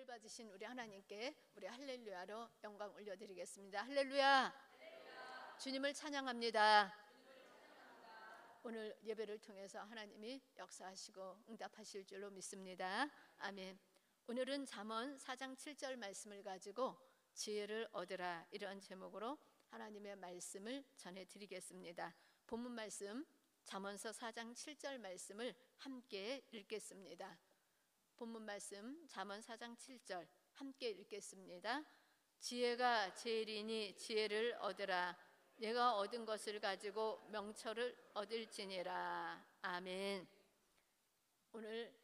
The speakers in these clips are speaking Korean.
받으신 우리 하나님께 우리 할렐루야로 영광 올려드리겠습니다. 할렐루야. 할렐루야. 주님을 찬양합니다. 오늘 예배를 통해서 하나님이 역사하시고 응답하실 줄로 믿습니다. 아멘. 오늘은 잠언 4장 7절 말씀을 가지고 지혜를 얻으라, 이런 제목으로 하나님의 말씀을 전해드리겠습니다. 본문 말씀 잠언서 4장 7절 말씀을 함께 읽겠습니다. 본문 말씀 잠언 4장 7절 함께 읽겠습니다. 지혜가 제일이니 지혜를 얻으라. 내가 얻은 것을 가지고 명철을 얻을지니라. 아멘. 오늘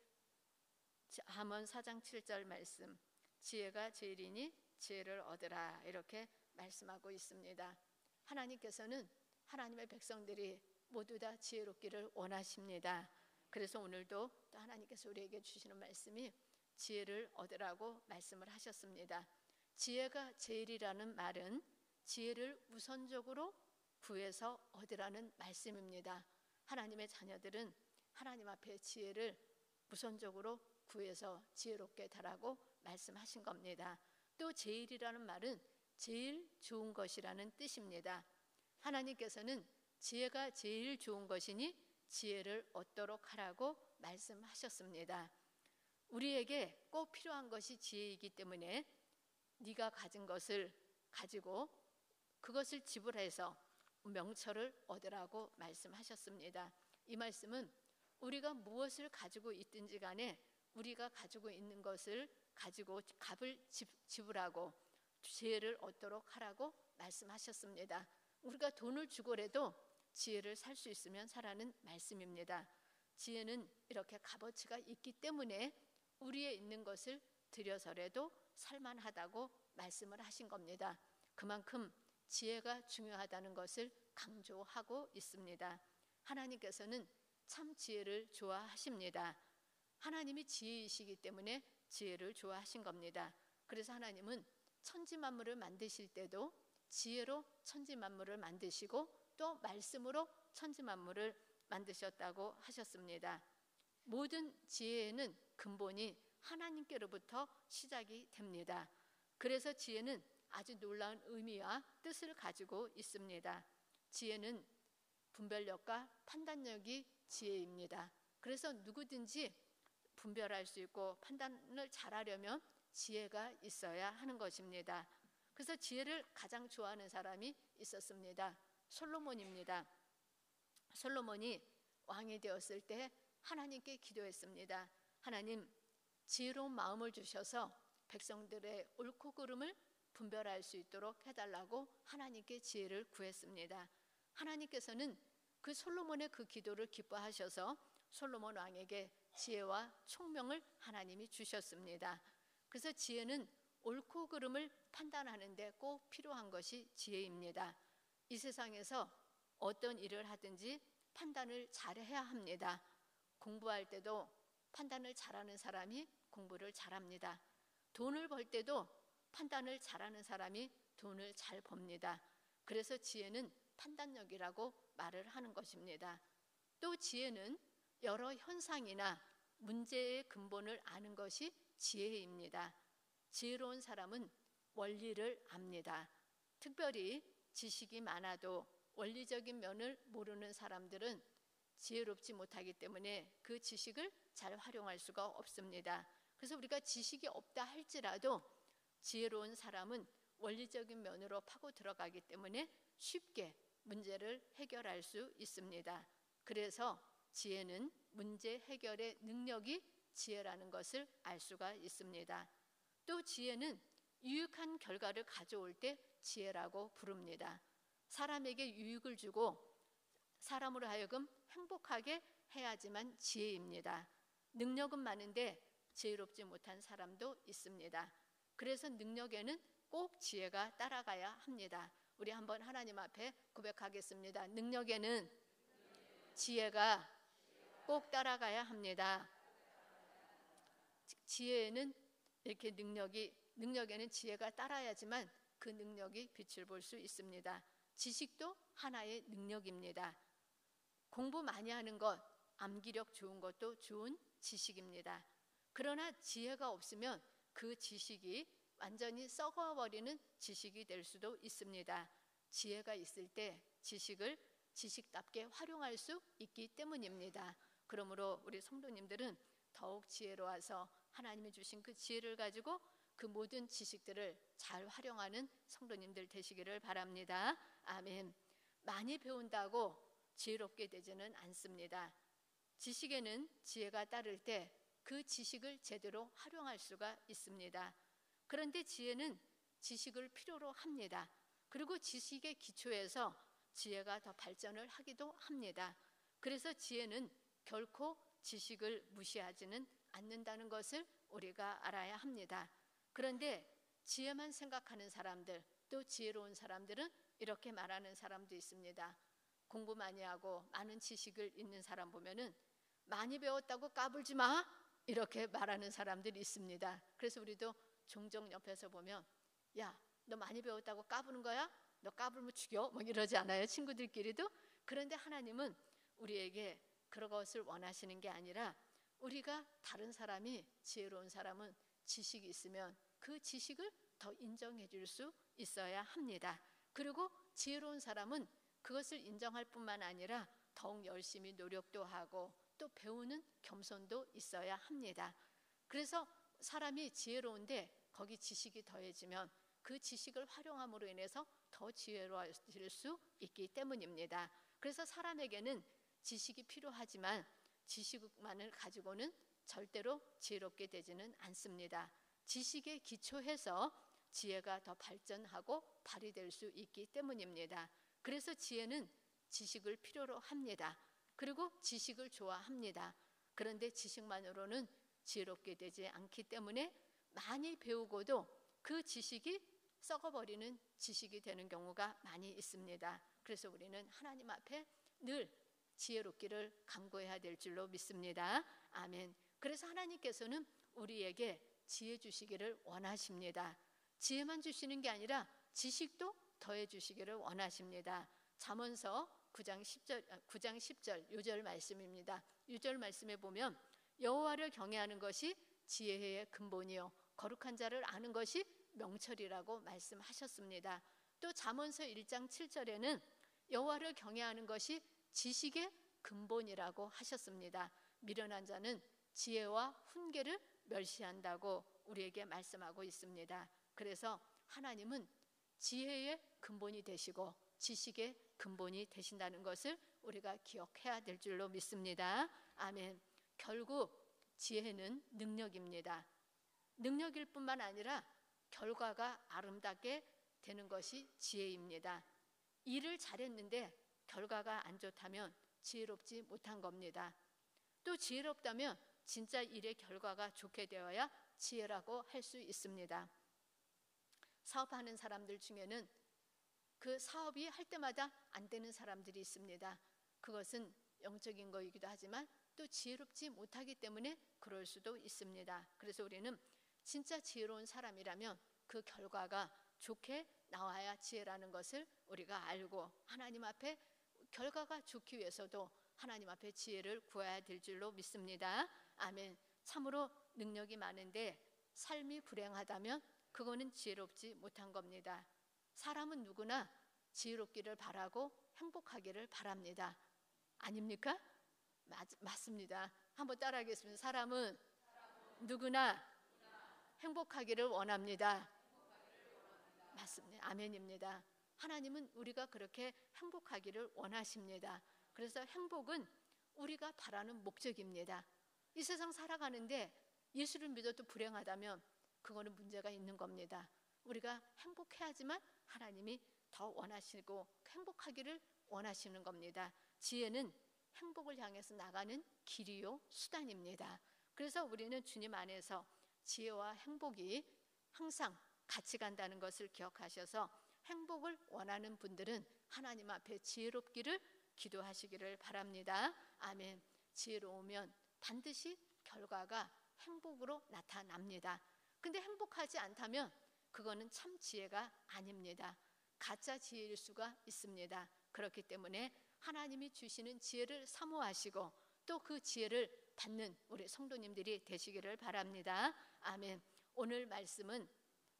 잠언 4장 7절 말씀, 지혜가 제일이니 지혜를 얻으라, 이렇게 말씀하고 있습니다. 하나님께서는 하나님의 백성들이 모두 다 지혜롭기를 원하십니다. 그래서 오늘도 또 하나님께서 우리에게 주시는 말씀이 지혜를 얻으라고 말씀을 하셨습니다. 지혜가 제일이라는 말은 지혜를 우선적으로 구해서 얻으라는 말씀입니다. 하나님의 자녀들은 하나님 앞에 지혜를 우선적으로 구해서 지혜롭게 달라고 말씀하신 겁니다. 또 제일이라는 말은 제일 좋은 것이라는 뜻입니다. 하나님께서는 지혜가 제일 좋은 것이니 지혜를 얻도록 하라고 말씀하셨습니다. 우리에게 꼭 필요한 것이 지혜이기 때문에 네가 가진 것을 가지고 그것을 지불해서 명철을 얻으라고 말씀하셨습니다. 이 말씀은 우리가 무엇을 가지고 있든지 간에 우리가 가지고 있는 것을 가지고 값을 지불하고 지혜를 얻도록 하라고 말씀하셨습니다. 우리가 돈을 주고라도 지혜를 살 수 있으면 사라는 말씀입니다. 지혜는 이렇게 값어치가 있기 때문에 우리의 있는 것을 들여서라도 살만하다고 말씀을 하신 겁니다. 그만큼 지혜가 중요하다는 것을 강조하고 있습니다. 하나님께서는 참 지혜를 좋아하십니다. 하나님이 지혜이시기 때문에 지혜를 좋아하신 겁니다. 그래서 하나님은 천지 만물을 만드실 때도 지혜로 천지 만물을 만드시고 또 말씀으로 천지 만물을 만드셨다고 하셨습니다. 모든 지혜에는 근본이 하나님께로부터 시작이 됩니다. 그래서 지혜는 아주 놀라운 의미와 뜻을 가지고 있습니다. 지혜는 분별력과 판단력이 지혜입니다. 그래서 누구든지 분별할 수 있고 판단을 잘하려면 지혜가 있어야 하는 것입니다. 그래서 지혜를 가장 좋아하는 사람이 있었습니다. 솔로몬입니다. 솔로몬이 왕이 되었을 때 하나님께 기도했습니다. 하나님, 지혜로운 마음을 주셔서 백성들의 옳고 그름을 분별할 수 있도록 해달라고 하나님께 지혜를 구했습니다. 하나님께서는 그 솔로몬의 그 기도를 기뻐하셔서 솔로몬 왕에게 지혜와 총명을 하나님이 주셨습니다. 그래서 지혜는 옳고 그름을 판단하는 데 꼭 필요한 것이 지혜입니다. 이 세상에서 어떤 일을 하든지 판단을 잘해야 합니다. 공부할 때도 판단을 잘하는 사람이 공부를 잘합니다. 돈을 벌 때도 판단을 잘하는 사람이 돈을 잘 법니다. 그래서 지혜는 판단력이라고 말을 하는 것입니다. 또 지혜는 여러 현상이나 문제의 근본을 아는 것이 지혜입니다. 지혜로운 사람은 원리를 압니다. 특별히 지식이 많아도 원리적인 면을 모르는 사람들은 지혜롭지 못하기 때문에 그 지식을 잘 활용할 수가 없습니다. 그래서 우리가 지식이 없다 할지라도 지혜로운 사람은 원리적인 면으로 파고 들어가기 때문에 쉽게 문제를 해결할 수 있습니다. 그래서 지혜는 문제 해결의 능력이 지혜라는 것을 알 수가 있습니다. 또 지혜는 유익한 결과를 가져올 때 지혜라고 부릅니다. 사람에게 유익을 주고 사람으로 하여금 행복하게 해야지만 지혜입니다. 능력은 많은데 지혜롭지 못한 사람도 있습니다. 그래서 능력에는 꼭 지혜가 따라가야 합니다. 우리 한번 하나님 앞에 고백하겠습니다. 능력에는 지혜가 꼭 따라가야 합니다. 지혜에는 이렇게 능력에는 지혜가 따라야지만 그 능력이 빛을 볼 수 있습니다. 지식도 하나의 능력입니다. 공부 많이 하는 것, 암기력 좋은 것도 좋은 지식입니다. 그러나 지혜가 없으면 그 지식이 완전히 썩어버리는 지식이 될 수도 있습니다. 지혜가 있을 때 지식을 지식답게 활용할 수 있기 때문입니다. 그러므로 우리 성도님들은 더욱 지혜로워서 하나님이 주신 그 지혜를 가지고 그 모든 지식들을 잘 활용하는 성도님들 되시기를 바랍니다. 아멘. 많이 배운다고 지혜롭게 되지는 않습니다. 지식에는 지혜가 따를 때 그 지식을 제대로 활용할 수가 있습니다. 그런데 지혜는 지식을 필요로 합니다. 그리고 지식의 기초에서 지혜가 더 발전을 하기도 합니다. 그래서 지혜는 결코 지식을 무시하지는 않는다는 것을 우리가 알아야 합니다. 그런데 지혜만 생각하는 사람들, 또 지혜로운 사람들은 이렇게 말하는 사람도 있습니다. 공부 많이 하고 많은 지식을 있는 사람 보면은 많이 배웠다고 까불지 마, 이렇게 말하는 사람들이 있습니다. 그래서 우리도 종종 옆에서 보면, 야, 너 많이 배웠다고 까부는 거야? 너 까불면 죽여? 뭐 이러지 않아요? 친구들끼리도. 그런데 하나님은 우리에게 그런 것을 원하시는 게 아니라, 우리가 다른 사람이, 지혜로운 사람은 지식이 있으면 그 지식을 더 인정해 줄 수 있어야 합니다. 그리고 지혜로운 사람은 그것을 인정할 뿐만 아니라 더욱 열심히 노력도 하고 또 배우는 겸손도 있어야 합니다. 그래서 사람이 지혜로운데 거기 지식이 더해지면 그 지식을 활용함으로 인해서 더 지혜로워질 수 있기 때문입니다. 그래서 사람에게는 지식이 필요하지만 지식만을 가지고는 절대로 지혜롭게 되지는 않습니다. 지식에 기초해서 지혜가 더 발전하고 발휘될 수 있기 때문입니다. 그래서 지혜는 지식을 필요로 합니다. 그리고 지식을 좋아합니다. 그런데 지식만으로는 지혜롭게 되지 않기 때문에 많이 배우고도 그 지식이 썩어버리는 지식이 되는 경우가 많이 있습니다. 그래서 우리는 하나님 앞에 늘 지혜롭기를 간구해야 될 줄로 믿습니다. 아멘. 그래서 하나님께서는 우리에게 지혜 주시기를 원하십니다. 지혜만 주시는 게 아니라 지식도 더해 주시기를 원하십니다. 잠언서 9장 10절 요절 말씀입니다. 요절 말씀에 보면 여호와를 경외하는 것이 지혜의 근본이요 거룩한 자를 아는 것이 명철이라고 말씀하셨습니다. 또 잠언서 1장 7절에는 여호와를 경외하는 것이 지식의 근본이라고 하셨습니다. 미련한 자는 지혜와 훈계를 멸시한다고 우리에게 말씀하고 있습니다. 그래서 하나님은 지혜의 근본이 되시고 지식의 근본이 되신다는 것을 우리가 기억해야 될 줄로 믿습니다. 아멘. 결국 지혜는 능력입니다. 능력일 뿐만 아니라 결과가 아름답게 되는 것이 지혜입니다. 일을 잘했는데 결과가 안 좋다면 지혜롭지 못한 겁니다. 또 지혜롭다면 진짜 일의 결과가 좋게 되어야 지혜라고 할 수 있습니다. 사업하는 사람들 중에는 그 사업이 할 때마다 안 되는 사람들이 있습니다. 그것은 영적인 거이기도 하지만 또 지혜롭지 못하기 때문에 그럴 수도 있습니다. 그래서 우리는 진짜 지혜로운 사람이라면 그 결과가 좋게 나와야 지혜라는 것을 우리가 알고 하나님 앞에 결과가 좋기 위해서도 하나님 앞에 지혜를 구해야 될 줄로 믿습니다. 아멘. 참으로 능력이 많은데 삶이 불행하다면 그거는 지혜롭지 못한 겁니다. 사람은 누구나 지혜롭기를 바라고 행복하기를 바랍니다. 아닙니까? 맞습니다. 한번 따라하겠습니다. 사람은 누구나 행복하기를 원합니다. 맞습니다. 아멘입니다. 하나님은 우리가 그렇게 행복하기를 원하십니다. 그래서 행복은 우리가 바라는 목적입니다. 이 세상 살아가는데 예수를 믿어도 불행하다면 그거는 문제가 있는 겁니다. 우리가 행복해야지만 하나님이 더 원하시고 행복하기를 원하시는 겁니다. 지혜는 행복을 향해서 나가는 길이요 수단입니다. 그래서 우리는 주님 안에서 지혜와 행복이 항상 같이 간다는 것을 기억하셔서 행복을 원하는 분들은 하나님 앞에 지혜롭기를 기도하시기를 바랍니다. 아멘. 지혜로우면 반드시 결과가 행복으로 나타납니다. 근데 행복하지 않다면 그거는 참 지혜가 아닙니다. 가짜 지혜일 수가 있습니다. 그렇기 때문에 하나님이 주시는 지혜를 사모하시고 또 그 지혜를 받는 우리 성도님들이 되시기를 바랍니다. 아멘. 오늘 말씀은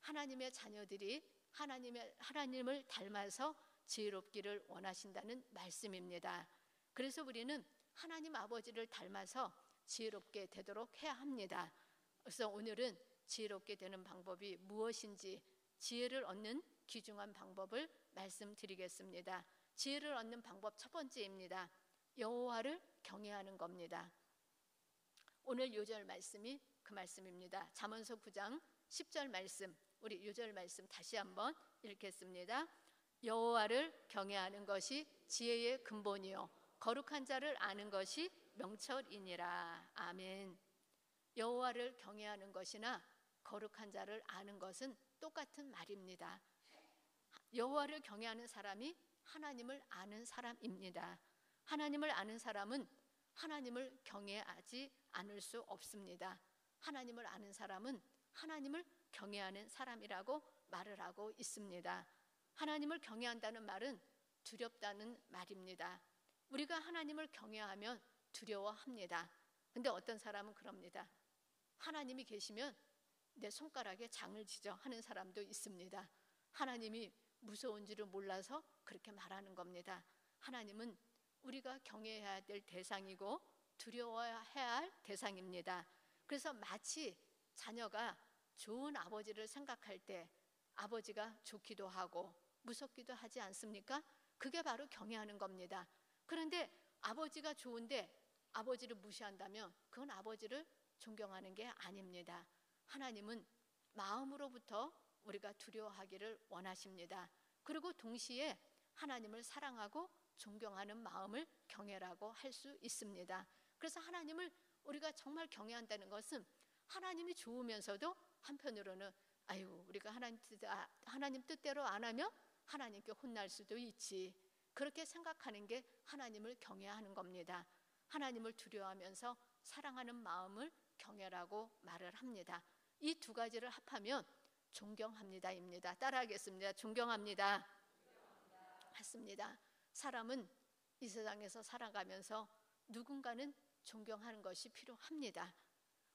하나님의 자녀들이 하나님을 닮아서 지혜롭기를 원하신다는 말씀입니다. 그래서 우리는 하나님 아버지를 닮아서 지혜롭게 되도록 해야 합니다. 그래서 오늘은 지혜롭게 되는 방법이 무엇인지 지혜를 얻는 귀중한 방법을 말씀드리겠습니다. 지혜를 얻는 방법 첫 번째입니다. 여호와를 경외하는 겁니다. 오늘 요절 말씀이 그 말씀입니다. 잠언서 9장 10절 말씀, 우리 요절 말씀 다시 한번 읽겠습니다. 여호와를 경외하는 것이 지혜의 근본이요 거룩한 자를 아는 것이 명철이니라. 아멘. 여호와를 경외하는 것이나 거룩한 자를 아는 것은 똑같은 말입니다. 여호와를 경외하는 사람이 하나님을 아는 사람입니다. 하나님을 아는 사람은 하나님을 경외하지 않을 수 없습니다. 하나님을 아는 사람은 하나님을 경외하는 사람이라고 말을 하고 있습니다. 하나님을 경외한다는 말은 두렵다는 말입니다. 우리가 하나님을 경외하면 두려워합니다. 근데 어떤 사람은 그럽니다. 하나님이 계시면 내 손가락에 장을 지져 하는 사람도 있습니다. 하나님이 무서운 줄을 몰라서 그렇게 말하는 겁니다. 하나님은 우리가 경외해야 될 대상이고 두려워해야 할 대상입니다. 그래서 마치 자녀가 좋은 아버지를 생각할 때 아버지가 좋기도 하고 무섭기도 하지 않습니까? 그게 바로 경외하는 겁니다. 그런데 아버지가 좋은데 아버지를 무시한다면 그건 아버지를 존경하는 게 아닙니다. 하나님은 마음으로부터 우리가 두려워하기를 원하십니다. 그리고 동시에 하나님을 사랑하고 존경하는 마음을 경외라고 할 수 있습니다. 그래서 하나님을 우리가 정말 경외한다는 것은 하나님이 좋으면서도 한편으로는 우리가 하나님 뜻대로 안 하면 하나님께 혼날 수도 있지, 그렇게 생각하는 게 하나님을 경외하는 겁니다. 하나님을 두려워하면서 사랑하는 마음을 경외라고 말을 합니다. 이 두 가지를 합하면 존경합니다입니다. 따라하겠습니다. 존경합니다. 맞습니다. 사람은 이 세상에서 살아가면서 누군가는 존경하는 것이 필요합니다.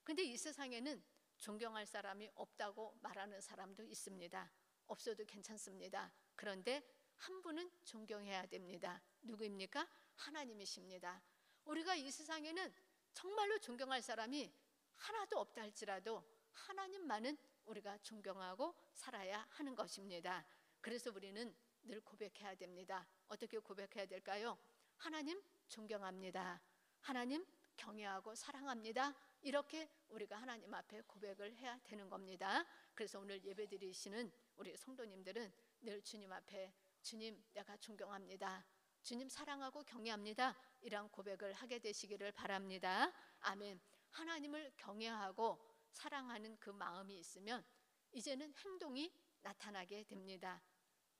근데 이 세상에는 존경할 사람이 없다고 말하는 사람도 있습니다. 없어도 괜찮습니다. 그런데 한 분은 존경해야 됩니다. 누구입니까? 하나님이십니다. 우리가 이 세상에는 정말로 존경할 사람이 하나도 없다 할지라도 하나님만은 우리가 존경하고 살아야 하는 것입니다. 그래서 우리는 늘 고백해야 됩니다. 어떻게 고백해야 될까요? 하나님 존경합니다. 하나님 경외하고 사랑합니다. 이렇게 우리가 하나님 앞에 고백을 해야 되는 겁니다. 그래서 오늘 예배드리시는 우리 성도님들은 늘 주님 앞에 주님 내가 존경합니다. 주님 사랑하고 경외합니다. 이런 고백을 하게 되시기를 바랍니다. 아멘. 하나님을 경외하고 사랑하는 그 마음이 있으면 이제는 행동이 나타나게 됩니다.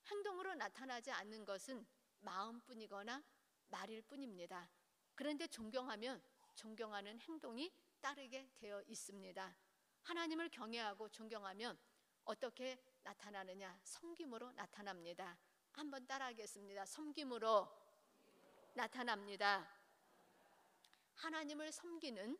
행동으로 나타나지 않는 것은 마음뿐이거나 말일 뿐입니다. 그런데 존경하면 존경하는 행동이 따르게 되어 있습니다. 하나님을 경외하고 존경하면 어떻게 나타나느냐? 섬김으로 나타납니다. 한번 따라하겠습니다. 섬김으로 나타납니다. 하나님을 섬기는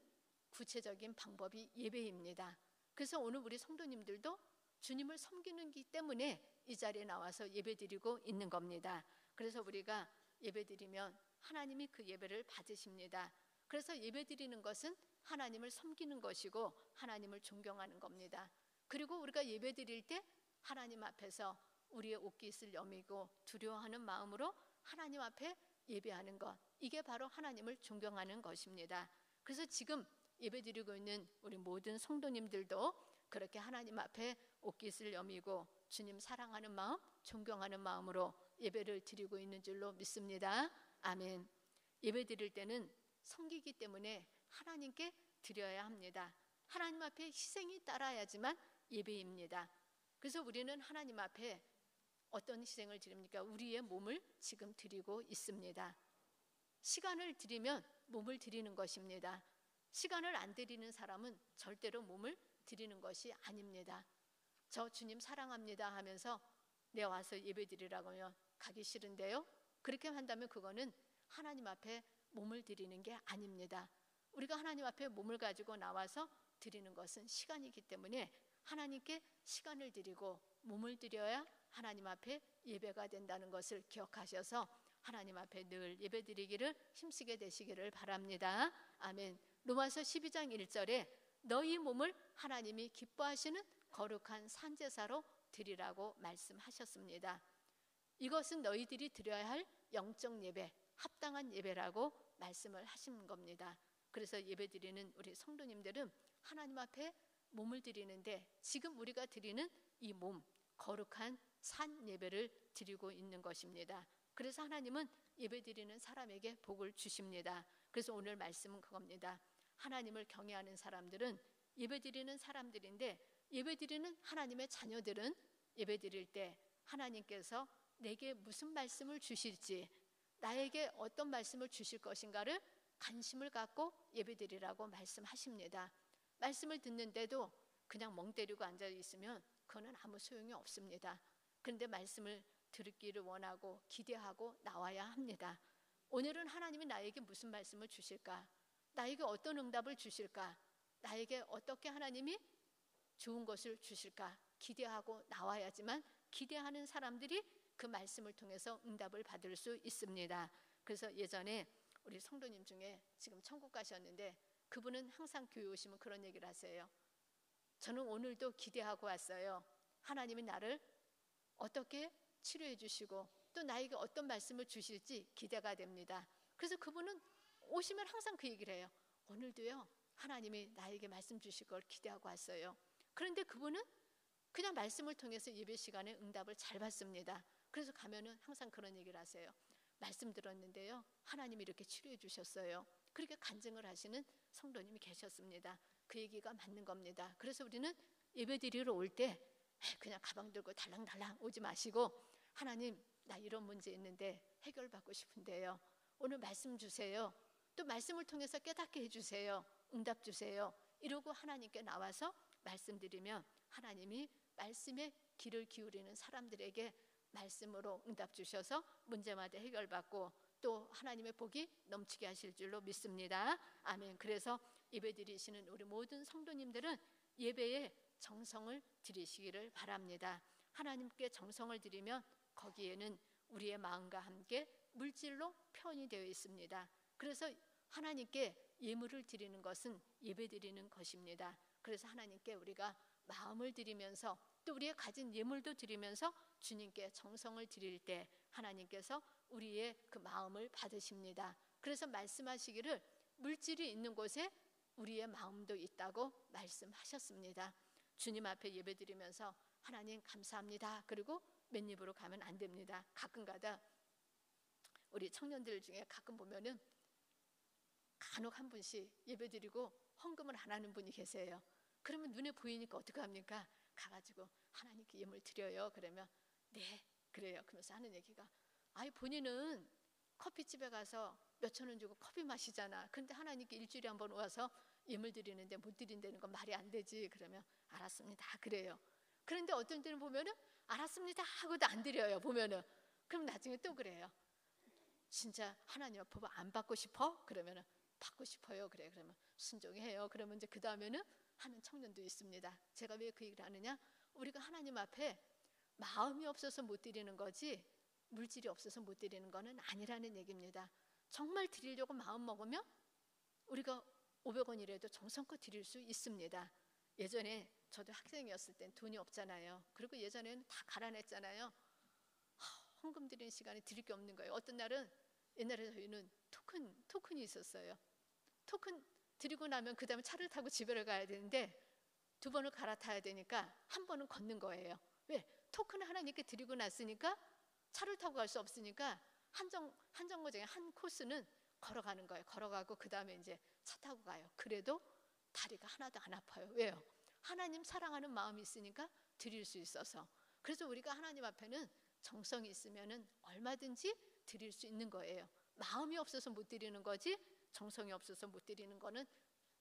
구체적인 방법이 예배입니다. 그래서 오늘 우리 성도님들도 주님을 섬기는기 때문에 이 자리에 나와서 예배드리고 있는 겁니다. 그래서 우리가 예배드리면 하나님이 그 예배를 받으십니다. 그래서 예배드리는 것은 하나님을 섬기는 것이고 하나님을 존경하는 겁니다. 그리고 우리가 예배드릴 때 하나님 앞에서 우리의 옷깃을 여미고 두려워하는 마음으로 하나님 앞에 예배하는 것, 이게 바로 하나님을 존경하는 것입니다. 그래서 지금 예배드리고 있는 우리 모든 성도님들도 그렇게 하나님 앞에 옷깃을 여미고 주님 사랑하는 마음, 존경하는 마음으로 예배를 드리고 있는 줄로 믿습니다. 아멘. 예배 드릴 때는 섬기기 때문에 하나님께 드려야 합니다. 하나님 앞에 희생이 따라야지만 예배입니다. 그래서 우리는 하나님 앞에 어떤 희생을 드립니까? 우리의 몸을 지금 드리고 있습니다. 시간을 드리면 몸을 드리는 것입니다. 시간을 안 드리는 사람은 절대로 몸을 드리는 것이 아닙니다. 저 주님 사랑합니다 하면서 내 와서 예배 드리라고 하면 가기 싫은데요? 그렇게 한다면 그거는 하나님 앞에 몸을 드리는 게 아닙니다. 우리가 하나님 앞에 몸을 가지고 나와서 드리는 것은 시간이기 때문에 하나님께 시간을 드리고 몸을 드려야 하나님 앞에 예배가 된다는 것을 기억하셔서 하나님 앞에 늘 예배드리기를 힘쓰게 되시기를 바랍니다. 아멘. 로마서 12장 1절에 너희 몸을 하나님이 기뻐하시는 거룩한 산제사로 드리라고 말씀하셨습니다. 이것은 너희들이 드려야 할 영적 예배, 합당한 예배라고 말씀을 하신 겁니다. 그래서 예배드리는 우리 성도님들은 하나님 앞에 몸을 드리는데 지금 우리가 드리는 이 몸, 거룩한 산 예배를 드리고 있는 것입니다. 그래서 하나님은 예배드리는 사람에게 복을 주십니다. 그래서 오늘 말씀은 그겁니다. 하나님을 경외하는 사람들은 예배드리는 사람들인데, 예배드리는 하나님의 자녀들은 예배드릴 때 하나님께서 내게 무슨 말씀을 주실지, 나에게 어떤 말씀을 주실 것인가를 관심을 갖고 예배드리라고 말씀하십니다. 말씀을 듣는데도 그냥 멍 때리고 앉아 있으면 그거는 아무 소용이 없습니다. 그런데 말씀을 듣기를 원하고 기대하고 나와야 합니다. 오늘은 하나님이 나에게 무슨 말씀을 주실까? 나에게 어떤 응답을 주실까? 나에게 어떻게 하나님이 좋은 것을 주실까? 기대하고 나와야지만 기대하는 사람들이 그 말씀을 통해서 응답을 받을 수 있습니다. 그래서 예전에 우리 성도님 중에 지금 천국 가셨는데 그분은 항상 교회 오시면 그런 얘기를 하세요. 저는 오늘도 기대하고 왔어요. 하나님이 나를 어떻게 치료해 주시고 또 나에게 어떤 말씀을 주실지 기대가 됩니다. 그래서 그분은 오시면 항상 그 얘기를 해요. 오늘도요, 하나님이 나에게 말씀 주실 걸 기대하고 왔어요. 그런데 그분은 그냥 말씀을 통해서 예배 시간에 응답을 잘 받습니다. 그래서 가면은 항상 그런 얘기를 하세요. 말씀 들었는데요, 하나님이 이렇게 치료해 주셨어요. 그렇게 간증을 하시는 성도님이 계셨습니다. 그 얘기가 맞는 겁니다. 그래서 우리는 예배 드리러 올 때 그냥 가방 들고 달랑달랑 오지 마시고, 하나님, 나 이런 문제 있는데 해결받고 싶은데요, 오늘 말씀 주세요. 또 말씀을 통해서 깨닫게 해주세요. 응답 주세요. 이러고 하나님께 나와서 말씀드리면 하나님이 말씀에 귀를 기울이는 사람들에게 말씀으로 응답 주셔서 문제마다 해결받고 또 하나님의 복이 넘치게 하실 줄로 믿습니다. 아멘. 그래서 예배 드리시는 우리 모든 성도님들은 예배에 정성을 드리시기를 바랍니다. 하나님께 정성을 드리면 거기에는 우리의 마음과 함께 물질로 표현이 되어 있습니다. 그래서 하나님께 예물을 드리는 것은 예배 드리는 것입니다. 그래서 하나님께 우리가 마음을 드리면서 또 우리의 가진 예물도 드리면서 주님께 정성을 드릴 때 하나님께서 우리의 그 마음을 받으십니다. 그래서 말씀하시기를 물질이 있는 곳에 우리의 마음도 있다고 말씀하셨습니다. 주님 앞에 예배 드리면서 하나님 감사합니다, 그리고 맨입으로 가면 안 됩니다. 가끔가다 우리 청년들 중에 가끔 보면은 간혹 한 분씩 예배 드리고 헌금을 안 하는 분이 계세요. 그러면 눈에 보이니까 어떻게 합니까? 가가지고 하나님께 예물 드려요. 그러면 네, 그래요. 그러면서 하는 얘기가, 아니 본인은 커피집에 가서 몇천 원 주고 커피 마시잖아. 근데 하나님께 일주일에 한 번 와서 예물 드리는데 못 드린다는 건 말이 안 되지. 그러면 알았습니다, 그래요. 그런데 어떤 때는 보면은 알았습니다 하고도 안 드려요. 보면은 그럼 나중에 또 그래요. 진짜 하나님 앞에 안 받고 싶어? 그러면은 받고 싶어요. 그래. 그러면 순종해요. 그러면 이제 그 다음에는 하는 청년도 있습니다. 제가 왜 그 얘기를 하느냐? 우리가 하나님 앞에 마음이 없어서 못 드리는 거지 물질이 없어서 못 드리는 거는 아니라는 얘기입니다. 정말 드리려고 마음 먹으면 우리가 500원이라도 정성껏 드릴 수 있습니다. 예전에 저도 학생이었을 땐 돈이 없잖아요. 그리고 예전에는 다 갈아냈잖아요. 헌금 드리는 시간에 드릴 게 없는 거예요. 어떤 날은 옛날에 저희는 토큰이 있었어요. 토큰 드리고 나면 그 다음에 차를 타고 집에 가야 되는데 두 번을 갈아타야 되니까 한 번은 걷는 거예요. 왜? 토큰을 하나님께 드리고 났으니까 차를 타고 갈 수 없으니까 한 정거장에 한 코스는 걸어가는 거예요. 걸어가고 그 다음에 이제 차 타고 가요. 그래도 다리가 하나도 안 아파요. 왜요? 하나님 사랑하는 마음이 있으니까 드릴 수 있어서. 그래서 우리가 하나님 앞에는 정성이 있으면은 얼마든지 드릴 수 있는 거예요. 마음이 없어서 못 드리는 거지 정성이 없어서 못 드리는 거는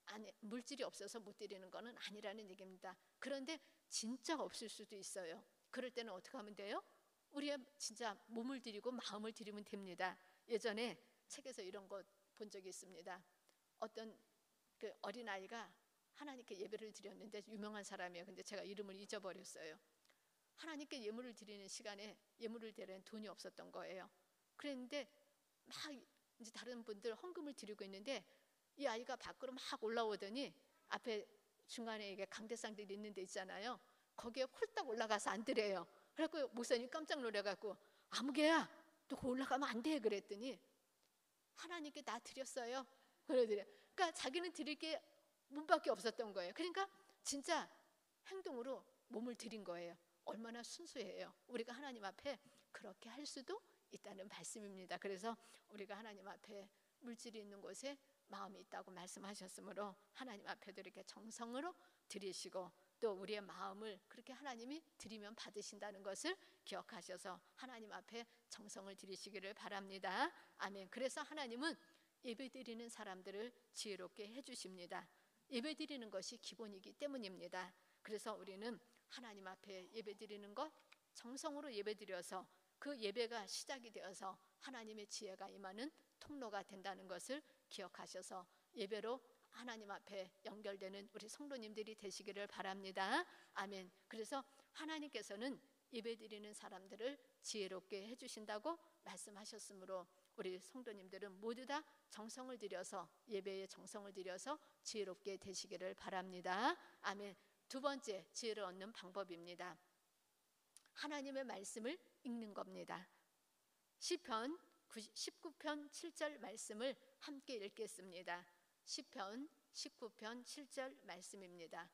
아니, 물질이 없어서 못 드리는 거는 아니라는 얘기입니다. 그런데 진짜 없을 수도 있어요. 그럴 때는 어떻게 하면 돼요? 우리의 진짜 몸을 드리고 마음을 드리면 됩니다. 예전에 책에서 이런 거 본 적이 있습니다. 어떤 그 어린아이가 하나님께 예배를 드렸는데, 유명한 사람이에요. 근데 제가 이름을 잊어버렸어요. 하나님께 예물을 드리는 시간에 예물을 드리는 돈이 없었던 거예요. 그랬는데 막 이제 다른 분들 헌금을 드리고 있는데 이 아이가 밖으로 막 올라오더니 앞에 중간에 이게 강대상들이 있는 데 있잖아요. 거기에 홀딱 올라가서 앉으래요. 그래갖고 목사님 깜짝 놀래갖고, 아무개야 너 거기 올라가면 안 돼 그랬더니, 하나님께 나 드렸어요 그러더래요. 그러니까 자기는 드릴 게 몸밖에 없었던 거예요. 그러니까 진짜 행동으로 몸을 드린 거예요. 얼마나 순수해요. 우리가 하나님 앞에 그렇게 할 수도 있다는 말씀입니다. 그래서 우리가 하나님 앞에 물질이 있는 곳에 마음이 있다고 말씀하셨으므로 하나님 앞에도 이렇게 정성으로 드리시고, 또 우리의 마음을 그렇게 하나님이 드리면 받으신다는 것을 기억하셔서 하나님 앞에 정성을 드리시기를 바랍니다. 아멘. 그래서 하나님은 예배드리는 사람들을 지혜롭게 해주십니다. 예배드리는 것이 기본이기 때문입니다. 그래서 우리는 하나님 앞에 예배드리는 것, 정성으로 예배드려서 그 예배가 시작이 되어서 하나님의 지혜가 임하는 통로가 된다는 것을 기억하셔서 예배로 하나님 앞에 연결되는 우리 성도님들이 되시기를 바랍니다. 아멘. 그래서 하나님께서는 예배드리는 사람들을 지혜롭게 해주신다고 말씀하셨으므로 우리 성도님들은 모두 다 정성을 들여서, 예배에 정성을 들여서 지혜롭게 되시기를 바랍니다. 아멘. 두 번째 지혜를 얻는 방법입니다. 하나님의 말씀을 읽는 겁니다. 시편 19편 7절 말씀을 함께 읽겠습니다. 시편 19편 7절 말씀입니다.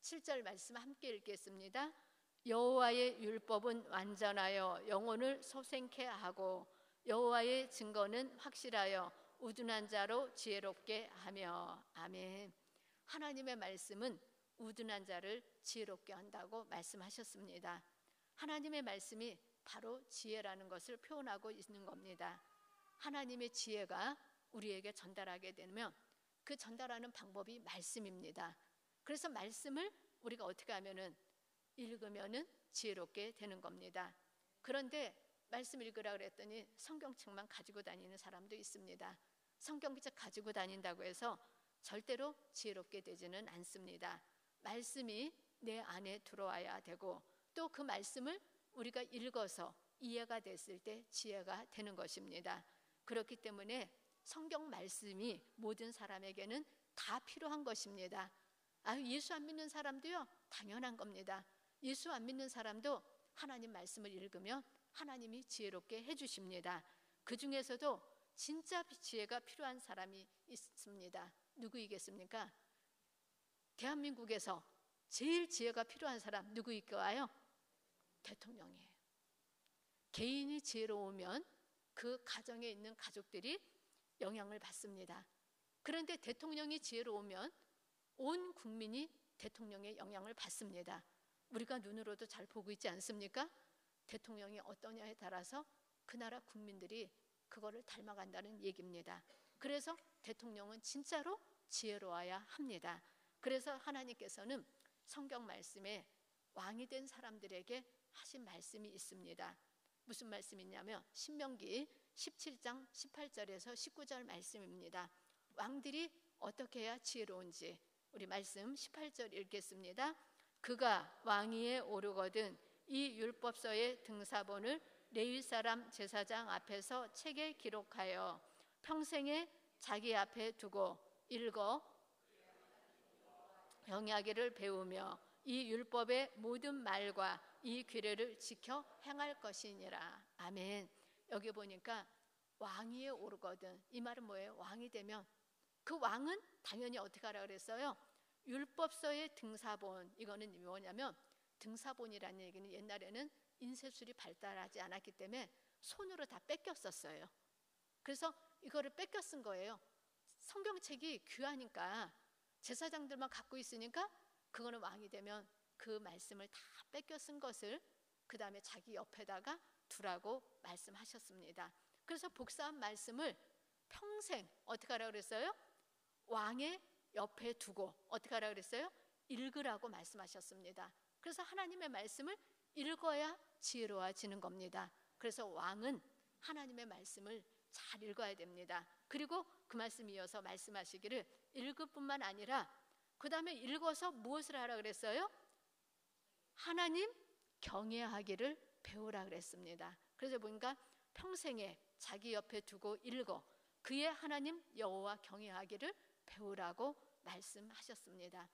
7절 말씀 함께 읽겠습니다. 여호와의 율법은 완전하여 영혼을 소생케 하고 여호와의 증거는 확실하여 우둔한 자로 지혜롭게 하며. 아멘. 하나님의 말씀은 우둔한 자를 지혜롭게 한다고 말씀하셨습니다. 하나님의 말씀이 바로 지혜라는 것을 표현하고 있는 겁니다. 하나님의 지혜가 우리에게 전달하게 되면 그 전달하는 방법이 말씀입니다. 그래서 말씀을 우리가 어떻게 하면은 읽으면은 지혜롭게 되는 겁니다. 그런데 말씀 읽으라 그랬더니 성경책만 가지고 다니는 사람도 있습니다. 성경책 가지고 다닌다고 해서 절대로 지혜롭게 되지는 않습니다. 말씀이 내 안에 들어와야 되고, 또 그 말씀을 우리가 읽어서 이해가 됐을 때 지혜가 되는 것입니다. 그렇기 때문에 성경 말씀이 모든 사람에게는 다 필요한 것입니다. 예수 안 믿는 사람도요, 당연한 겁니다. 예수 안 믿는 사람도 하나님 말씀을 읽으면 하나님이 지혜롭게 해주십니다. 그 중에서도 진짜 지혜가 필요한 사람이 있습니다. 누구이겠습니까? 대한민국에서 제일 지혜가 필요한 사람 누구일까요? 대통령이에요. 개인이 지혜로우면 그 가정에 있는 가족들이 영향을 받습니다. 그런데 대통령이 지혜로우면 온 국민이 대통령의 영향을 받습니다. 우리가 눈으로도 잘 보고 있지 않습니까? 대통령이 어떠냐에 따라서 그 나라 국민들이 그거를 닮아간다는 얘기입니다. 그래서 대통령은 진짜로 지혜로워야 합니다. 그래서 하나님께서는 성경 말씀에 왕이 된 사람들에게 하신 말씀이 있습니다. 무슨 말씀이냐면 신명기 17장 18절에서 19절 말씀입니다. 왕들이 어떻게 해야 지혜로운지 우리 말씀 18절 읽겠습니다. 그가 왕위에 오르거든 이 율법서의 등사본을 레위 사람 제사장 앞에서 책에 기록하여 평생에 자기 앞에 두고 읽어 경외하기를 배우며 이 율법의 모든 말과 이 규례를 지켜 행할 것이니라. 아멘. 여기 보니까 왕위에 오르거든, 이 말은 뭐예요? 왕이 되면 그 왕은 당연히 어떻게 하라 그랬어요? 율법서의 등사본. 이거는 뭐냐면 등사본이라는 얘기는 옛날에는 인쇄술이 발달하지 않았기 때문에 손으로 다 뺏겼었어요. 그래서 이거를 뺏겨 쓴 거예요. 성경책이 귀하니까 제사장들만 갖고 있으니까 그거는 왕이 되면 그 말씀을 다 뺏겨 쓴 것을 그 다음에 자기 옆에다가 두라고 말씀하셨습니다. 그래서 복사한 말씀을 평생 어떻게 하라고 그랬어요? 왕의 옆에 두고 어떻게 하라고 그랬어요? 읽으라고 말씀하셨습니다. 그래서 하나님의 말씀을 읽어야 지혜로워지는 겁니다. 그래서 왕은 하나님의 말씀을 잘 읽어야 됩니다. 그리고 그 말씀 이어서 말씀하시기를 읽을 뿐만 아니라 그 다음에 읽어서 무엇을 하라 그랬어요? 하나님 경외하기를 배우라 그랬습니다. 그래서 보니까 평생에 자기 옆에 두고 읽어 그의 하나님 여호와 경외하기를 배우라고 말씀하셨습니다.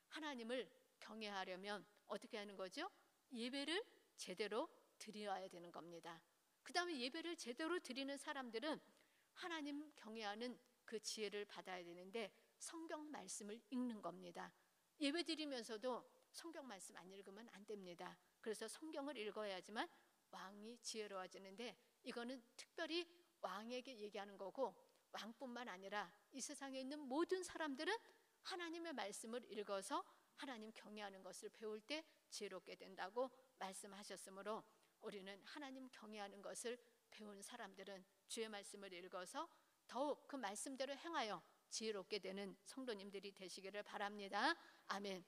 하나님을 경외하려면 어떻게 하는 거죠? 예배를 제대로 드려야 되는 겁니다. 그 다음에 예배를 제대로 드리는 사람들은 하나님 경외하는 그 지혜를 받아야 되는데 성경 말씀을 읽는 겁니다. 예배 드리면서도 성경 말씀 안 읽으면 안 됩니다. 그래서 성경을 읽어야지만 왕이 지혜로워지는데 이거는 특별히 왕에게 얘기하는 거고 왕뿐만 아니라 이 세상에 있는 모든 사람들은 하나님의 말씀을 읽어서 하나님 경외하는 것을 배울 때 지혜롭게 된다고 말씀하셨으므로 우리는 하나님 경외하는 것을 배운 사람들은 주의 말씀을 읽어서 더욱 그 말씀대로 행하여 지혜롭게 되는 성도님들이 되시기를 바랍니다. 아멘.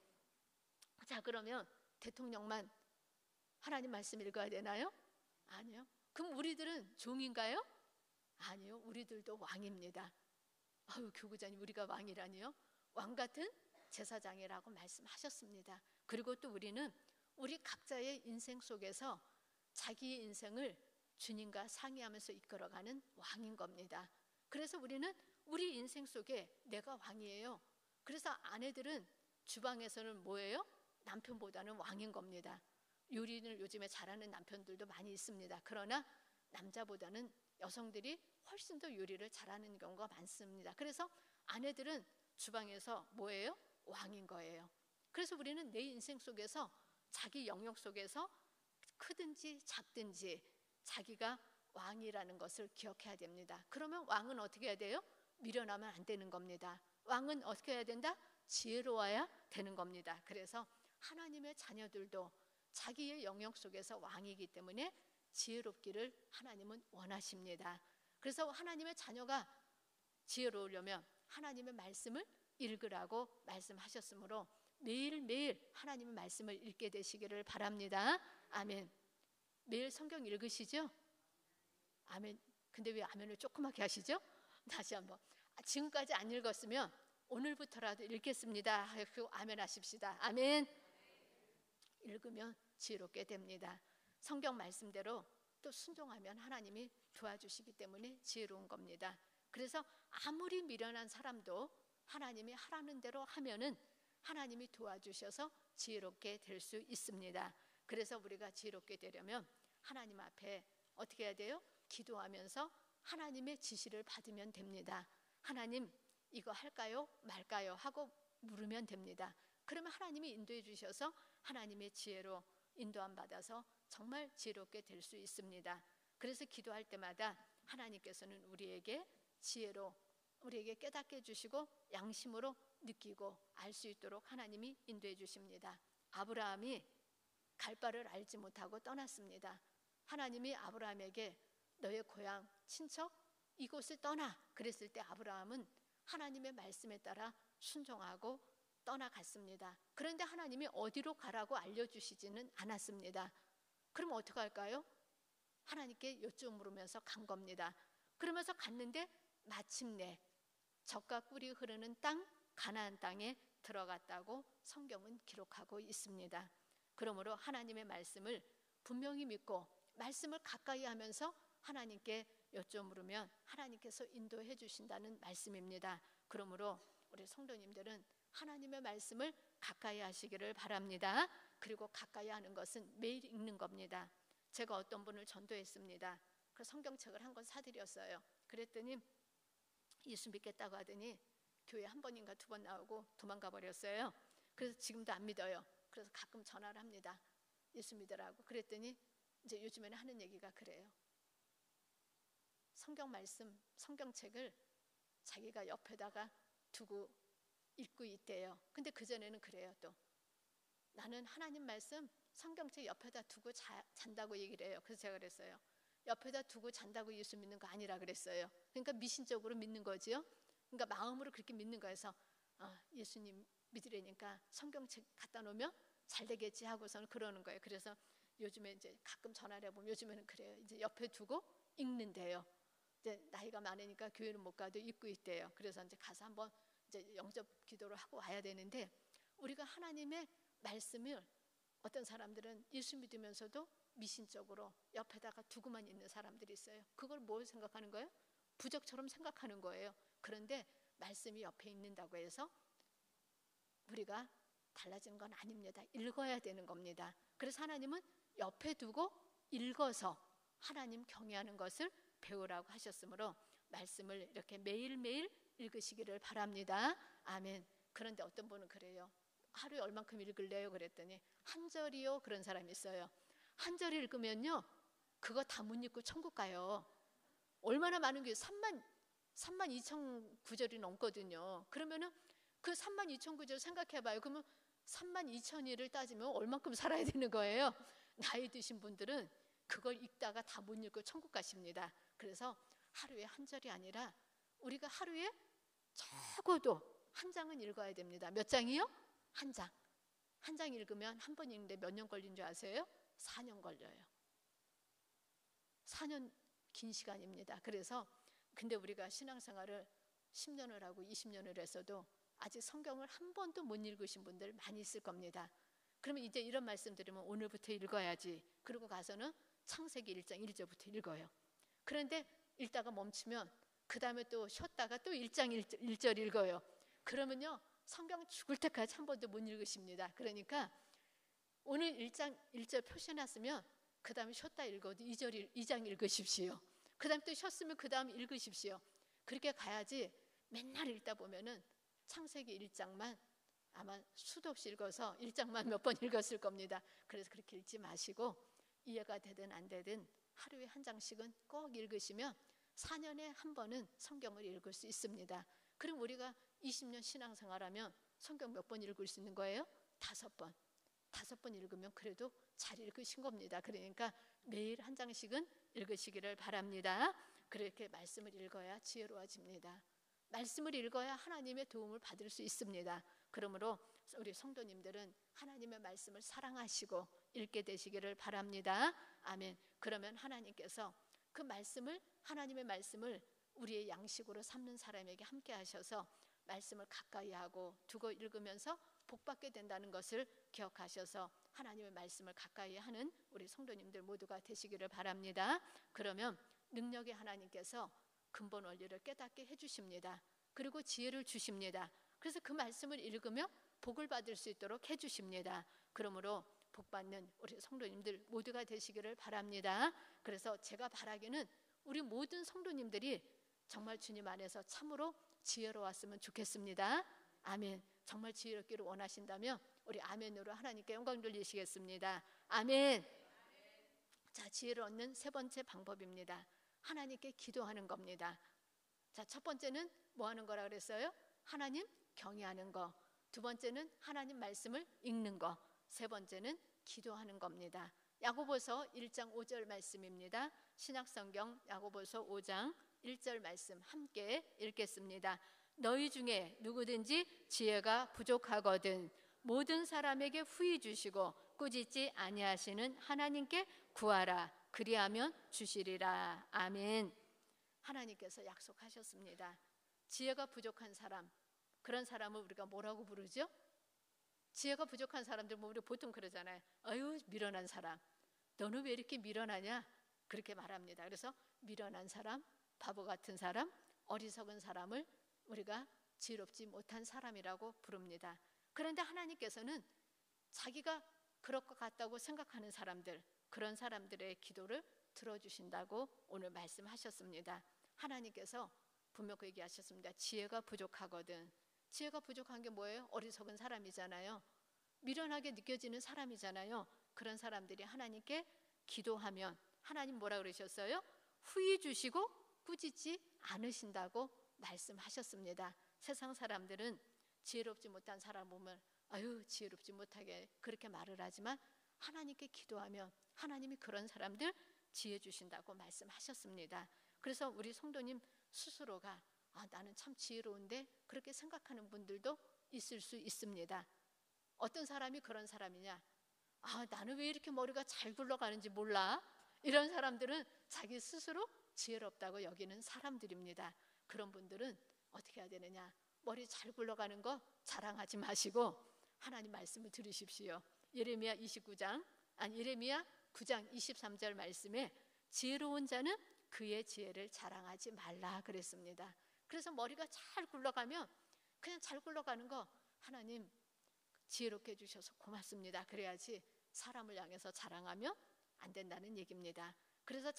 자, 그러면 대통령만 하나님 말씀 읽어야 되나요? 아니요. 그럼 우리들은 종인가요? 아니요. 우리들도 왕입니다. 아유, 교구자님, 우리가 왕이라니요? 왕 같은 제사장이라고 말씀하셨습니다. 그리고 또 우리는 우리 각자의 인생 속에서 자기의 인생을 주님과 상의하면서 이끌어가는 왕인 겁니다. 그래서 우리는 우리 인생 속에 내가 왕이에요. 그래서 아내들은 주방에서는 뭐예요? 남편보다는 왕인 겁니다. 요리를 요즘에 잘하는 남편들도 많이 있습니다. 그러나 남자보다는 여성들이 훨씬 더 요리를 잘하는 경우가 많습니다. 그래서 아내들은 주방에서 뭐예요? 왕인 거예요. 그래서 우리는 내 인생 속에서 자기 영역 속에서 크든지 작든지 자기가 왕이라는 것을 기억해야 됩니다. 그러면 왕은 어떻게 해야 돼요? 미련하면 안 되는 겁니다. 왕은 어떻게 해야 된다? 지혜로워야 되는 겁니다. 그래서 하나님의 자녀들도 자기의 영역 속에서 왕이기 때문에 지혜롭기를 하나님은 원하십니다. 그래서 하나님의 자녀가 지혜로우려면 하나님의 말씀을 읽으라고 말씀하셨으므로 매일매일 하나님의 말씀을 읽게 되시기를 바랍니다. 아멘. 매일 성경 읽으시죠? 아멘. 근데 왜 아멘을 조그맣게 하시죠? 다시 한번. 지금까지 안 읽었으면 오늘부터라도 읽겠습니다. 하고 아멘 하십시다. 아멘. 읽으면 지혜롭게 됩니다. 성경 말씀대로 또 순종하면 하나님이 도와주시기 때문에 지혜로운 겁니다. 그래서 아무리 미련한 사람도 하나님이 하라는 대로 하면은 하나님이 도와주셔서 지혜롭게 될 수 있습니다. 그래서 우리가 지혜롭게 되려면 하나님 앞에 어떻게 해야 돼요? 기도하면서 하나님의 지시를 받으면 됩니다. 하나님, 이거 할까요? 말까요? 하고 물으면 됩니다. 그러면 하나님이 인도해 주셔서 하나님의 지혜로 인도함 받아서 정말 지혜롭게 될 수 있습니다. 그래서 기도할 때마다 하나님께서는 우리에게 지혜로 우리에게 깨닫게 해주시고 양심으로 느끼고 알 수 있도록 하나님이 인도해 주십니다. 아브라함이 갈 바를 알지 못하고 떠났습니다. 하나님이 아브라함에게 너의 고향, 친척, 이곳을 떠나 그랬을 때 아브라함은 하나님의 말씀에 따라 순종하고 떠나갔습니다. 그런데 하나님이 어디로 가라고 알려주시지는 않았습니다. 그럼 어떻게 할까요? 하나님께 여쭈어 물으면서 간 겁니다. 그러면서 갔는데 마침내 젖과 꿀이 흐르는 땅, 가나안 땅에 들어갔다고 성경은 기록하고 있습니다. 그러므로 하나님의 말씀을 분명히 믿고 말씀을 가까이 하면서 하나님께 여쭈어 물으면 하나님께서 인도해 주신다는 말씀입니다. 그러므로 우리 성도님들은 하나님의 말씀을 가까이 하시기를 바랍니다. 그리고 가까이 하는 것은 매일 읽는 겁니다. 제가 어떤 분을 전도했습니다. 그 성경책을 한 권 사드렸어요. 그랬더니 예수 믿겠다고 하더니 교회 한 번인가 두 번 나오고 도망가 버렸어요. 그래서 지금도 안 믿어요. 그래서 가끔 전화를 합니다. 예수 믿으라고. 그랬더니 이제 요즘에는 하는 얘기가 그래요. 성경 말씀, 성경책을 자기가 옆에다가 두고 읽고 있대요. 근데 그전에는 그래요. 또 나는 하나님 말씀 성경책 옆에다 두고 잔다고 얘기를 해요. 그래서 제가 그랬어요. 옆에다 두고 잔다고 예수 믿는 거 아니라 그랬어요. 그러니까 미신적으로 믿는 거지요. 그러니까 마음으로 그렇게 믿는 거여서 예수님 믿으려니까 성경책 갖다 놓으면 잘 되겠지 하고서는 그러는 거예요. 그래서 요즘에 이제 가끔 전화를 해보면 요즘에는 그래요. 이제 옆에 두고 읽는데요. 이제 나이가 많으니까 교회는 못 가도 입고 있대요. 그래서 이제 가서 한번 이제 영접 기도를 하고 와야 되는데, 우리가 하나님의 말씀을, 어떤 사람들은 예수 믿으면서도 미신적으로 옆에다가 두고만 있는 사람들이 있어요. 그걸 뭘 생각하는 거예요? 부적처럼 생각하는 거예요. 그런데 말씀이 옆에 있는다고 해서 우리가 달라지는 건 아닙니다. 읽어야 되는 겁니다. 그래서 하나님은 옆에 두고 읽어서 하나님 경외하는 것을 배우라고 하셨으므로 말씀을 이렇게 매일매일 읽으시기를 바랍니다. 아멘. 그런데 어떤 분은 그래요. 하루에 얼만큼 읽을래요? 그랬더니 한 절이요. 그런 사람이 있어요. 한 절 읽으면요, 그거 다 못 읽고 천국 가요. 얼마나 많은 게 3만 2천 구절이 넘거든요. 그러면은 그 3만 2천 구절 생각해봐요. 그러면 3만 2천일을 따지면 얼만큼 살아야 되는 거예요? 나이 드신 분들은 그걸 읽다가 다 못 읽고 천국 가십니다. 그래서 하루에 한 절이 아니라 우리가 하루에 적어도 한 장은 읽어야 됩니다. 몇 장이요? 한 장. 한 장 읽으면 한 번 읽는데 몇 년 걸린 줄 아세요? 4년 걸려요. 4년 긴 시간입니다. 그래서 근데 우리가 신앙생활을 10년을 하고 20년을 했어도 아직 성경을 한 번도 못 읽으신 분들 많이 있을 겁니다. 그러면 이제 이런 말씀 드리면 오늘부터 읽어야지. 그러고 가서는 창세기 1장 1절부터 읽어요. 그런데 읽다가 멈추면 그 다음에 또 쉬었다가 또 1장 1절 읽어요. 그러면요, 성경 죽을 때까지 한 번도 못 읽으십니다. 그러니까 오늘 1장 1절 표시해놨으면 그 다음에 쉬었다 읽어도 2장 읽으십시오. 그 다음에 또 쉬었으면 그 다음 읽으십시오. 그렇게 가야지 맨날 읽다 보면은 창세기 1장만 아마 수도 없이 읽어서 1장만 몇 번 읽었을 겁니다. 그래서 그렇게 읽지 마시고 이해가 되든 안 되든 하루에 한 장씩은 꼭 읽으시면 4년에 한 번은 성경을 읽을 수 있습니다. 그럼 우리가 20년 신앙생활하면 성경 몇 번 읽을 수 있는 거예요? 5번. 5번 읽으면 그래도 잘 읽으신 겁니다. 그러니까 매일 한 장씩은 읽으시기를 바랍니다. 그렇게 말씀을 읽어야 지혜로워집니다. 말씀을 읽어야 하나님의 도움을 받을 수 있습니다. 그러므로 우리 성도님들은 하나님의 말씀을 사랑하시고 읽게 되시기를 바랍니다. 아멘. 그러면 하나님께서 그 말씀을, 하나님의 말씀을 우리의 양식으로 삼는 사람에게 함께 하셔서 말씀을 가까이 하고 두고 읽으면서 복받게 된다는 것을 기억하셔서 하나님의 말씀을 가까이 하는 우리 성도님들 모두가 되시기를 바랍니다. 그러면 능력의 하나님께서 근본 원리를 깨닫게 해주십니다. 그리고 지혜를 주십니다. 그래서 그 말씀을 읽으며 복을 받을 수 있도록 해주십니다. 그러므로 복받는 우리 성도님들 모두가 되시기를 바랍니다. 그래서 제가 바라기는 우리 모든 성도님들이 정말 주님 안에서 참으로 지혜로웠으면 좋겠습니다. 아멘. 정말 지혜롭기를 원하신다면 우리 아멘으로 하나님께 영광 돌리시겠습니다. 아멘. 자, 지혜를 얻는 세 번째 방법입니다. 하나님께 기도하는 겁니다. 자, 첫 번째는 뭐 하는 거라 그랬어요? 하나님 경외하는 거. 두 번째는 하나님 말씀을 읽는 거. 세 번째는 기도하는 겁니다. 야고보서 1장 5절 말씀입니다. 신약성경 야고보서 5장 1절 말씀 함께 읽겠습니다. 너희 중에 누구든지 지혜가 부족하거든 모든 사람에게 후히 주시고 꾸짖지 아니하시는 하나님께 구하라. 그리하면 주시리라. 아멘. 하나님께서 약속하셨습니다. 지혜가 부족한 사람, 그런 사람을 우리가 뭐라고 부르죠? 지혜가 부족한 사람들 우리 보통 그러잖아요. 아유, 미련한 사람. 너는 왜 이렇게 미련하냐? 그렇게 말합니다. 그래서 미련한 사람, 바보 같은 사람, 어리석은 사람을 우리가 지혜롭지 못한 사람이라고 부릅니다. 그런데 하나님께서는 자기가 그럴 것 같다고 생각하는 사람들, 그런 사람들의 기도를 들어주신다고 오늘 말씀하셨습니다. 하나님께서 분명 그 얘기하셨습니다. 지혜가 부족하거든. 지혜가 부족한 게 뭐예요? 어리석은 사람이잖아요. 미련하게 느껴지는 사람이잖아요. 그런 사람들이 하나님께 기도하면 하나님 뭐라 그러셨어요? 후히 주시고 꾸짖지 않으신다고 말씀하셨습니다. 세상 사람들은 지혜롭지 못한 사람 보면 아유, 지혜롭지 못하게 그렇게 말을 하지만 하나님께 기도하면 하나님이 그런 사람들 지혜 주신다고 말씀하셨습니다. 그래서 우리 성도님 스스로가 나는 참 지혜로운데 그렇게 생각하는 분들도 있을 수 있습니다. 어떤 사람이 그런 사람이냐? 나는 왜 이렇게 머리가 잘 굴러가는지 몰라? 이런 사람들은 자기 스스로 지혜롭다고 여기는 사람들입니다. 그런 분들은 어떻게 해야 되느냐? 머리 잘 굴러가는 거 자랑하지 마시고 하나님 말씀을 들으십시오. 예레미야 9장 23절 말씀에 지혜로운 자는 그의 지혜를 자랑하지 말라 그랬습니다. 그래서 머리가 잘 굴러가면 그냥 잘 굴러가는 거 하나님 지혜롭게 해주셔서 고맙습니다. 그래야지 사람을 향해서 자랑하면 안 된다는 얘기입니다. 그래서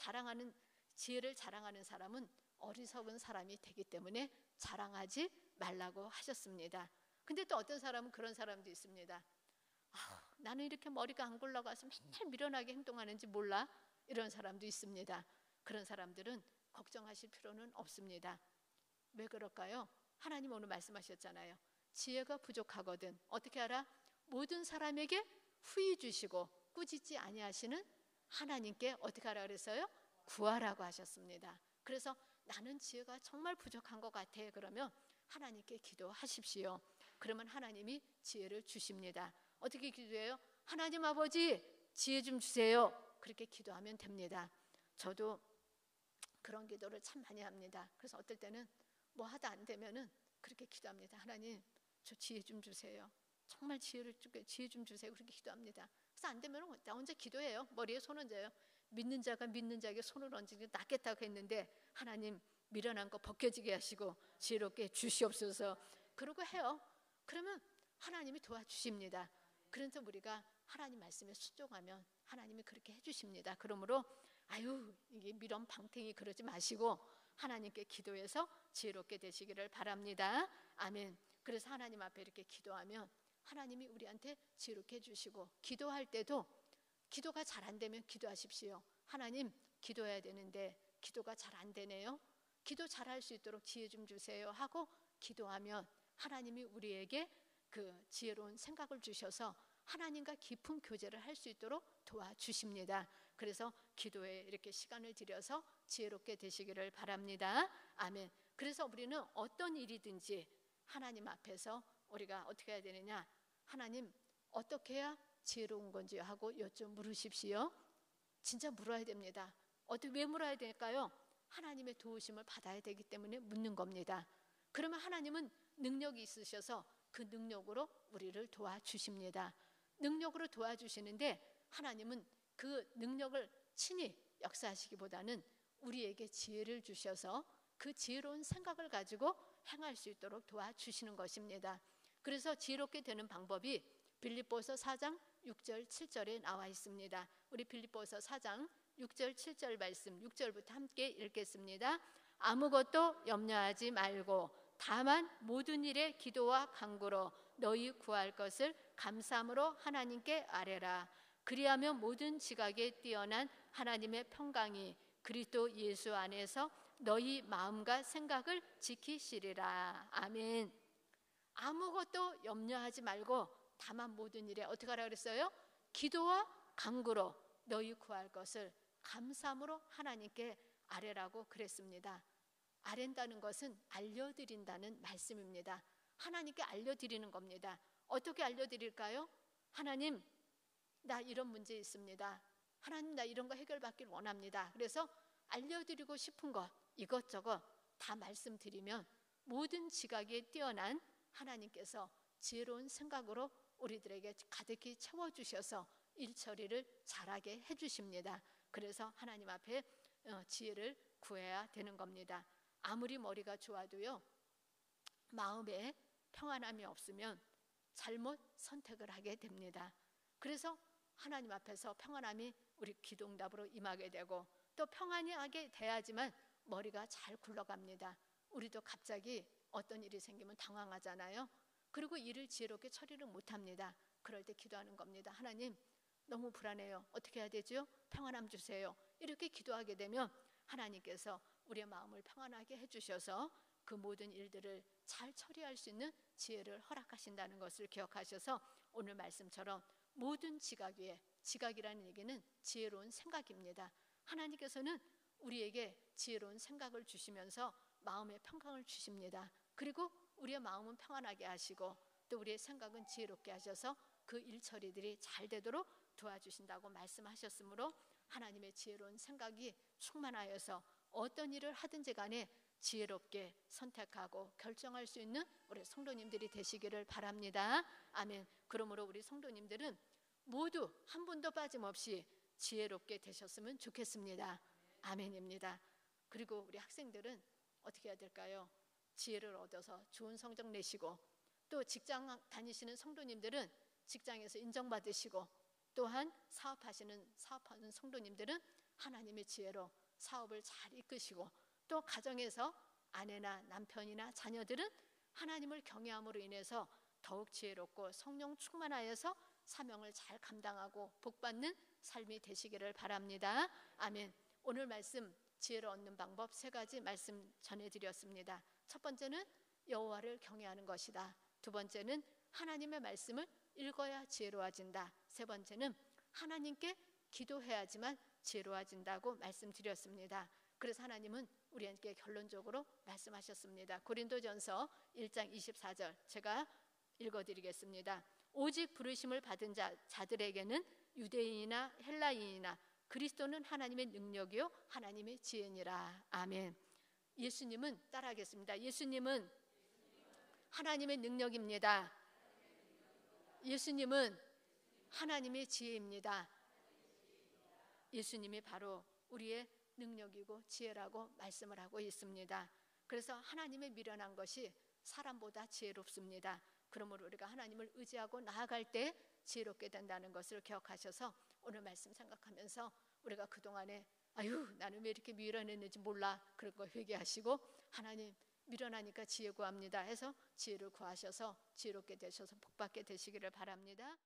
지혜를 자랑하는 사람은 어리석은 사람이 되기 때문에 자랑하지 말라고 하셨습니다. 근데 또 어떤 사람은 그런 사람도 있습니다. 나는 이렇게 머리가 안 굴러가서 맨날 미련하게 행동하는지 몰라? 이런 사람도 있습니다. 그런 사람들은 걱정하실 필요는 없습니다. 왜 그럴까요? 하나님 오늘 말씀하셨잖아요. 지혜가 부족하거든 어떻게 하라? 모든 사람에게 후히 주시고 꾸짖지 아니하시는 하나님께 어떻게 하라 그랬어요? 구하라고 하셨습니다. 그래서 나는 지혜가 정말 부족한 것 같아. 그러면 하나님께 기도하십시오. 그러면 하나님이 지혜를 주십니다. 어떻게 기도해요? 하나님 아버지 지혜 좀 주세요. 그렇게 기도하면 됩니다. 저도 그런 기도를 참 많이 합니다. 그래서 어떨 때는 뭐 하다 안 되면은 그렇게 기도합니다. 하나님 저 지혜 좀 주세요. 정말 지혜 좀 주세요. 그렇게 기도합니다. 그래서 안 되면 나 혼자 기도해요. 머리에 손 얹어요. 믿는 자가 믿는 자에게 손을 얹는 게 낫겠다고 했는데 하나님 미련한 거 벗겨지게 하시고 지혜롭게 주시옵소서. 그러고 해요. 그러면 하나님이 도와주십니다. 그래서 우리가 하나님 말씀에 순종하면 하나님이 그렇게 해주십니다. 그러므로 이게 미련 방탱이 그러지 마시고 하나님께 기도해서 지혜롭게 되시기를 바랍니다. 아멘. 그래서 하나님 앞에 이렇게 기도하면 하나님이 우리한테 지혜롭게 해주시고, 기도할 때도 기도가 잘 안 되면 기도하십시오. 하나님 기도해야 되는데 기도가 잘 안 되네요. 기도 잘할 수 있도록 지혜 좀 주세요 하고 기도하면 하나님이 우리에게 그 지혜로운 생각을 주셔서 하나님과 깊은 교제를 할 수 있도록 도와주십니다. 그래서 기도에 이렇게 시간을 들여서 지혜롭게 되시기를 바랍니다. 아멘. 그래서 우리는 어떤 일이든지 하나님 앞에서 우리가 어떻게 해야 되느냐, 하나님 어떻게 해야 지혜로운 건지 하고 물으십시오. 진짜 물어야 됩니다. 왜 물어야 될까요? 하나님의 도우심을 받아야 되기 때문에 묻는 겁니다. 그러면 하나님은 능력이 있으셔서 그 능력으로 우리를 도와주십니다. 능력으로 도와주시는데 하나님은 그 능력을 친히 역사하시기보다는 우리에게 지혜를 주셔서 그 지혜로운 생각을 가지고 행할 수 있도록 도와주시는 것입니다. 그래서 지혜롭게 되는 방법이 빌립보서 4장 6절 7절에 나와 있습니다. 우리 빌립보서 4장 6절 7절 말씀 6절부터 함께 읽겠습니다. 아무것도 염려하지 말고 다만 모든 일에 기도와 간구로 너희 구할 것을 감사함으로 하나님께 아뢰라. 그리하면 모든 지각에 뛰어난 하나님의 평강이 그리스도 예수 안에서 너희 마음과 생각을 지키시리라. 아멘. 아무것도 염려하지 말고 다만 모든 일에 어떻게 하라 그랬어요? 기도와 간구로 너희 구할 것을 감사함으로 하나님께 아뢰라고 그랬습니다. 아랜다는 것은 알려드린다는 말씀입니다. 하나님께 알려드리는 겁니다. 어떻게 알려드릴까요? 하나님 나 이런 문제 있습니다. 하나님 나 이런 거 해결받길 원합니다. 그래서 알려드리고 싶은 것 이것저것 다 말씀드리면 모든 지각에 뛰어난 하나님께서 지혜로운 생각으로 우리들에게 가득히 채워주셔서 일처리를 잘하게 해주십니다. 그래서 하나님 앞에 지혜를 구해야 되는 겁니다. 아무리 머리가 좋아도요, 마음에 평안함이 없으면 잘못 선택을 하게 됩니다. 그래서 하나님 앞에서 평안함이 우리 기도응답으로 임하게 되고 또 평안하게 돼야지만 머리가 잘 굴러갑니다. 우리도 갑자기 어떤 일이 생기면 당황하잖아요. 그리고 일을 지혜롭게 처리를 못합니다. 그럴 때 기도하는 겁니다. 하나님 너무 불안해요. 어떻게 해야 되죠? 평안함 주세요. 이렇게 기도하게 되면 하나님께서 우리의 마음을 평안하게 해주셔서 그 모든 일들을 잘 처리할 수 있는 지혜를 허락하신다는 것을 기억하셔서 오늘 말씀처럼 모든 지각 위에, 지각이라는 얘기는 지혜로운 생각입니다. 하나님께서는 우리에게 지혜로운 생각을 주시면서 마음의 평강을 주십니다. 그리고 우리의 마음은 평안하게 하시고 또 우리의 생각은 지혜롭게 하셔서 그 일처리들이 잘 되도록 도와주신다고 말씀하셨으므로 하나님의 지혜로운 생각이 충만하여서 어떤 일을 하든지 간에 지혜롭게 선택하고 결정할 수 있는 우리 성도님들이 되시기를 바랍니다. 아멘. 그러므로 우리 성도님들은 모두 한 분도 빠짐없이 지혜롭게 되셨으면 좋겠습니다. 아멘입니다. 그리고 우리 학생들은 어떻게 해야 될까요? 지혜를 얻어서 좋은 성적 내시고, 또 직장 다니시는 성도님들은 직장에서 인정받으시고, 또한 사업하는 성도님들은 하나님의 지혜로 사업을 잘 이끄시고, 또 가정에서 아내나 남편이나 자녀들은 하나님을 경외함으로 인해서 더욱 지혜롭고 성령 충만하여서 사명을 잘 감당하고 복받는 삶이 되시기를 바랍니다. 아멘. 오늘 말씀 지혜를 얻는 방법 3가지 말씀 전해드렸습니다. 첫 번째는 여호와를 경외하는 것이다. 두 번째는 하나님의 말씀을 읽어야 지혜로워진다. 세 번째는 하나님께 기도해야지만 지혜로워진다고 말씀드렸습니다. 그래서 하나님은 우리에게 결론적으로 말씀하셨습니다. 고린도전서 1장 24절 제가 읽어드리겠습니다. 오직 부르심을 받은 자들에게는 유대인이나 헬라인이나 그리스도는 하나님의 능력이요 하나님의 지혜니라. 아멘. 예수님은 따라하겠습니다. 예수님은 하나님의 능력입니다. 예수님은 하나님의 지혜입니다. 예수님이 바로 우리의 능력이고 지혜라고 말씀을 하고 있습니다. 그래서 하나님의 미련한 것이 사람보다 지혜롭습니다. 그러므로 우리가 하나님을 의지하고 나아갈 때 지혜롭게 된다는 것을 기억하셔서 오늘 말씀 생각하면서 우리가 그동안에 나는 왜 이렇게 미련했는지 몰라 그런 거 회개하시고, 하나님 미련하니까 지혜 구합니다 해서 지혜를 구하셔서 지혜롭게 되셔서 복받게 되시기를 바랍니다.